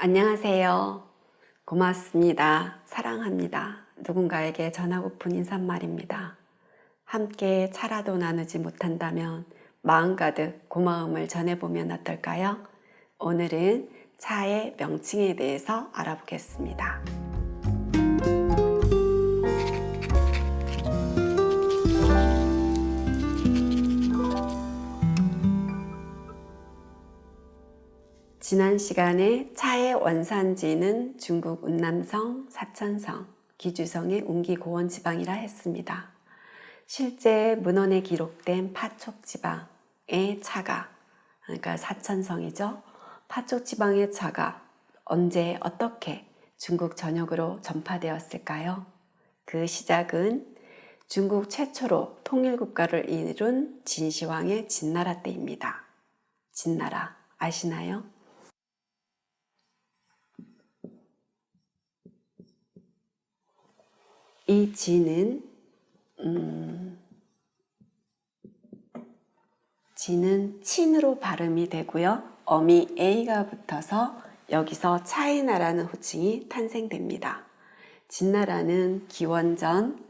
안녕하세요. 고맙습니다. 사랑합니다. 누군가에게 전하고픈 인사말입니다. 함께 차라도 나누지 못한다면 마음 가득 고마움을 전해보면 어떨까요? 오늘은 차의 명칭에 대해서 알아보겠습니다. 지난 시간에 차의 원산지는 중국 운남성, 사천성, 기주성의 운기고원 지방이라 했습니다. 실제 문헌에 기록된 파촉 지방의 차가, 그러니까 사천성이죠. 파촉 지방의 차가 언제 어떻게 중국 전역으로 전파되었을까요? 그 시작은 중국 최초로 통일국가를 이룬 진시황의 진나라 때입니다. 진나라 아시나요? 이 지는 친으로 발음이 되고요. 어미 A가 붙어서 여기서 차이나라는 호칭이 탄생됩니다. 진나라는 기원전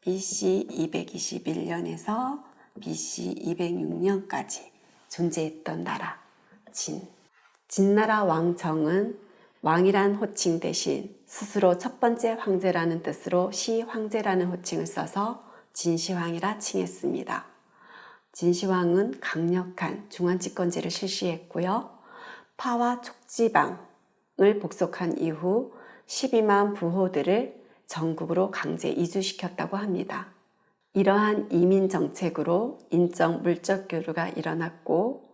BC 221년에서 BC 206년까지 존재했던 나라, 진나라 왕정은 왕이란 호칭 대신 스스로 첫 번째 황제라는 뜻으로 시황제라는 호칭을 써서 진시황이라 칭했습니다. 진시황은 강력한 중앙집권제를 실시했고요. 파와 촉지방을 복속한 이후 12만 부호들을 전국으로 강제 이주시켰다고 합니다. 이러한 이민 정책으로 인적 물적 교류가 일어났고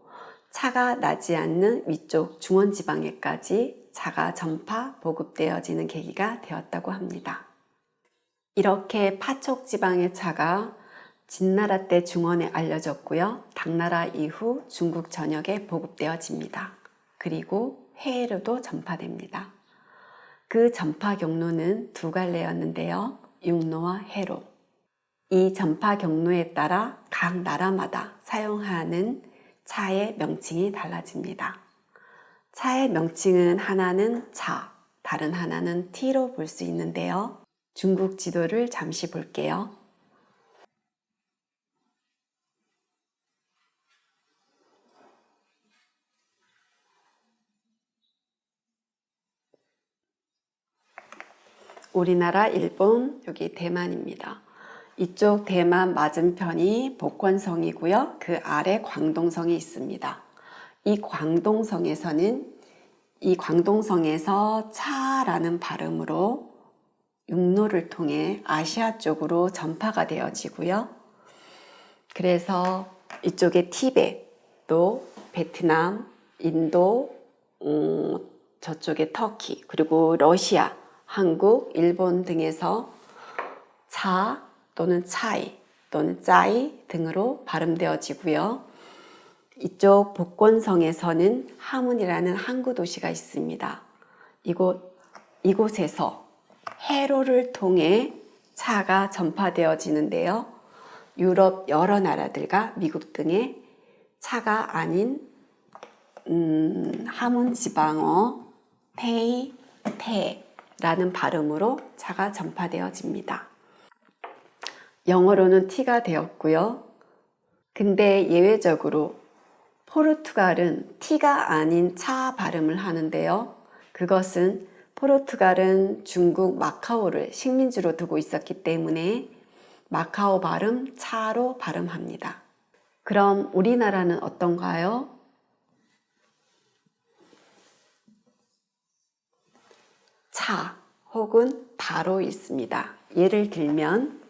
차가 나지 않는 위쪽 중원지방에까지 차가 전파 보급되어지는 계기가 되었다고 합니다. 이렇게 파촉 지방의 차가 진나라 때 중원에 알려졌고요. 당나라 이후 중국 전역에 보급되어집니다. 그리고 해외로도 전파됩니다. 그 전파 경로는 두 갈래였는데요. 육로와 해로. 이 전파 경로에 따라 각 나라마다 사용하는 차의 명칭이 달라집니다. 차의 명칭은 하나는 차, 다른 하나는 티로 볼 수 있는데요. 중국 지도를 잠시 볼게요. 우리나라, 일본, 여기 대만입니다. 이쪽 대만 맞은편이 복권성이고요. 그 아래 광동성이 있습니다. 이 광동성에서 차라는 발음으로 육로를 통해 아시아 쪽으로 전파가 되어지고요. 그래서 이쪽에 티베트, 또 베트남, 인도, 저쪽에 터키, 그리고 러시아, 한국, 일본 등에서 차 또는 차이 또는 짜이 등으로 발음되어지고요. 이쪽 복권성에서는 하문이라는 항구 도시가 있습니다. 이곳에서 해로를 통해 차가 전파되어지는데요. 유럽 여러 나라들과 미국 등의 차가 아닌 하문 지방어 테라는 발음으로 차가 전파되어집니다. 영어로는 T가 되었고요. 근데 예외적으로 포르투갈은 T가 아닌 차 발음을 하는데요. 그것은 포르투갈은 중국 마카오를 식민지로 두고 있었기 때문에 마카오 발음 차로 발음합니다. 그럼 우리나라는 어떤가요? 차 혹은 바로 있습니다. 예를 들면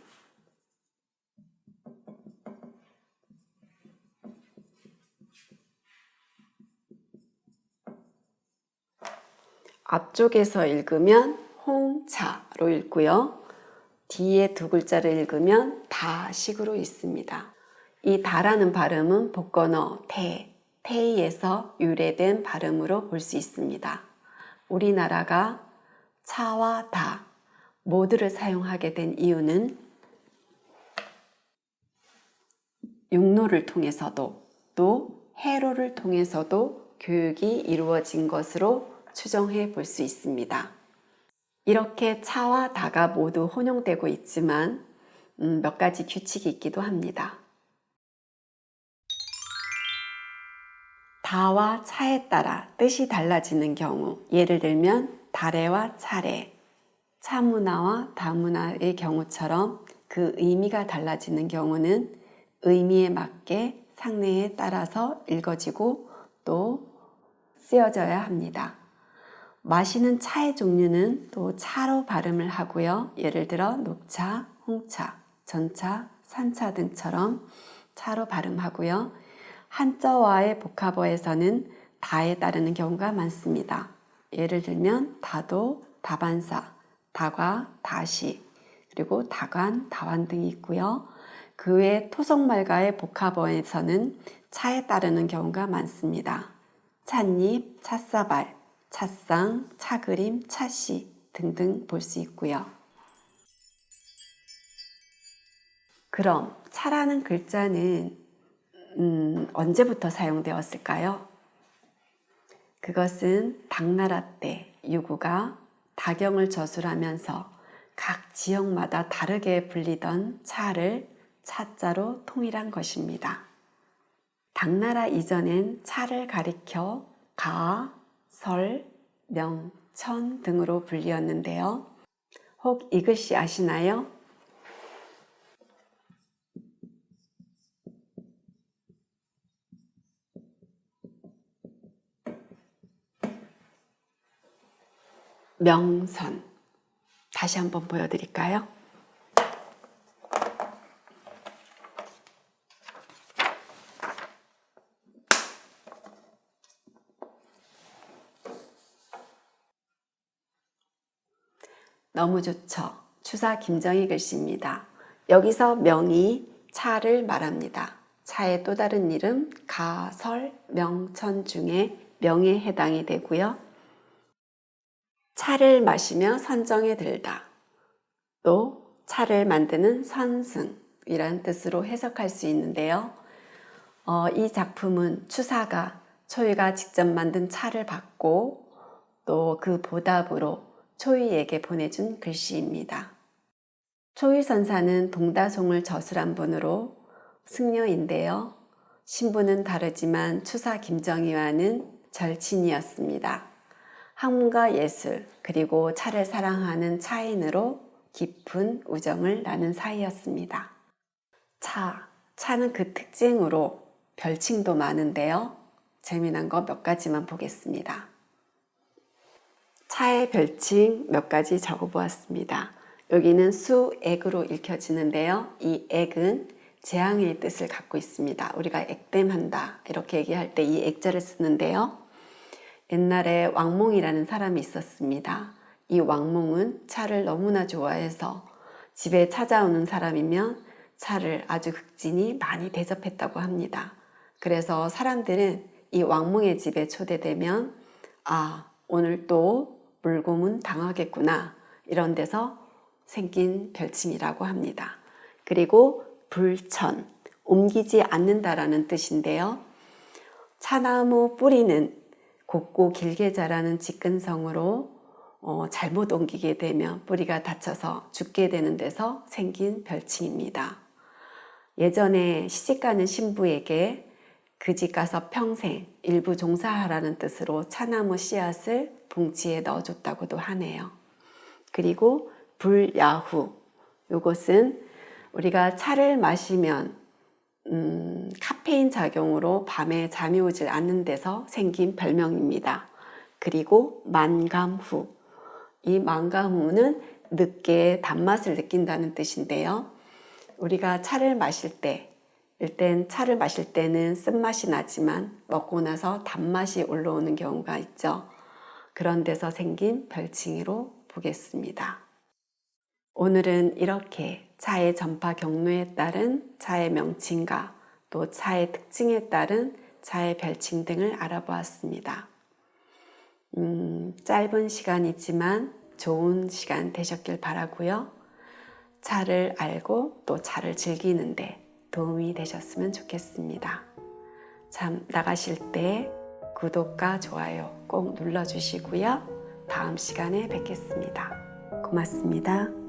앞쪽에서 읽으면 홍차로 읽고요. 뒤에 두 글자를 읽으면 다식으로 있습니다. 이 다라는 발음은 복건어 테이에서 유래된 발음으로 볼 수 있습니다. 우리나라가 차와 다 모두를 사용하게 된 이유는 육로를 통해서도 또 해로를 통해서도 교육이 이루어진 것으로 추정해 볼 수 있습니다. 이렇게 차와 다가 모두 혼용되고 있지만 몇 가지 규칙이 있기도 합니다. 다와 차에 따라 뜻이 달라지는 경우, 예를 들면 다래와 차래, 차문화와 다문화의 경우처럼 그 의미가 달라지는 경우는 의미에 맞게 상례에 따라서 읽어지고 또 쓰여져야 합니다. 마시는 차의 종류는 또 차로 발음을 하고요. 예를 들어 녹차, 홍차, 전차, 산차 등처럼 차로 발음하고요. 한자어와의 복합어에서는 다에 따르는 경우가 많습니다. 예를 들면 다도, 다반사, 다과, 다시, 그리고 다관, 다완 등이 있고요. 그 외 토속말과의 복합어에서는 차에 따르는 경우가 많습니다. 찻잎, 찻사발, 찻상, 차그림, 차씨 등등 볼 수 있고요. 그럼 차라는 글자는 언제부터 사용되었을까요? 그것은 당나라 때 유구가 다경을 저술하면서 각 지역마다 다르게 불리던 차를 차자로 통일한 것입니다. 당나라 이전엔 차를 가리켜 가, 설, 명, 천 등으로 불리었는데요. 혹 이 글씨 아시나요? 명선. 다시 한번 보여드릴까요? 너무 좋죠. 추사 김정희 글씨입니다. 여기서 명이 차를 말합니다. 차의 또 다른 이름 가, 설, 명, 천 중에 명에 해당이 되고요. 차를 마시며 선정에 들다. 또 차를 만드는 선승이라는 뜻으로 해석할 수 있는데요. 이 작품은 추사가 초이가 직접 만든 차를 받고 또 그 보답으로 초이에게 보내준 글씨입니다. 초이 선사는 동다송을 저술한 분으로 승려인데요. 신분은 다르지만 추사 김정희와는 절친이었습니다. 학문과 예술 그리고 차를 사랑하는 차인으로 깊은 우정을 나눈 사이였습니다. 차는 그 특징으로 별칭도 많은데요. 재미난 거 몇 가지만 보겠습니다. 차의 별칭 몇 가지 적어보았습니다. 여기는 수액으로 읽혀지는데요. 이 액은 재앙의 뜻을 갖고 있습니다. 우리가 액땜한다 이렇게 얘기할 때 이 액자를 쓰는데요. 옛날에 왕몽이라는 사람이 있었습니다. 이 왕몽은 차를 너무나 좋아해서 집에 찾아오는 사람이면 차를 아주 극진히 많이 대접했다고 합니다. 그래서 사람들은 이 왕몽의 집에 초대되면 오늘 또 물고문 당하겠구나 이런 데서 생긴 별칭이라고 합니다. 그리고 불천, 옮기지 않는다라는 뜻인데요. 차나무 뿌리는 곱고 길게 자라는 직근성으로 잘못 옮기게 되면 뿌리가 다쳐서 죽게 되는 데서 생긴 별칭입니다. 예전에 시집가는 신부에게 그 집 가서 평생 일부 종사하라는 뜻으로 차나무 씨앗을 봉지에 넣어줬다고도 하네요. 그리고 불야후, 이것은 우리가 차를 마시면 카페인 작용으로 밤에 잠이 오질 않는 데서 생긴 별명입니다. 그리고 만감후, 이 만감후는 늦게 단맛을 느낀다는 뜻인데요. 우리가 차를 마실 때 일단 차를 마실 때는 쓴맛이 나지만 먹고 나서 단맛이 올라오는 경우가 있죠. 그런 데서 생긴 별칭으로 보겠습니다. 오늘은 이렇게 차의 전파 경로에 따른 차의 명칭과 또 차의 특징에 따른 차의 별칭 등을 알아보았습니다. 짧은 시간이지만 좋은 시간 되셨길 바라고요. 차를 알고 또 차를 즐기는데 도움이 되셨으면 좋겠습니다. 참 나가실 때 구독과 좋아요 꼭 꼭 눌러주시고요. 다음 시간에 뵙겠습니다. 고맙습니다.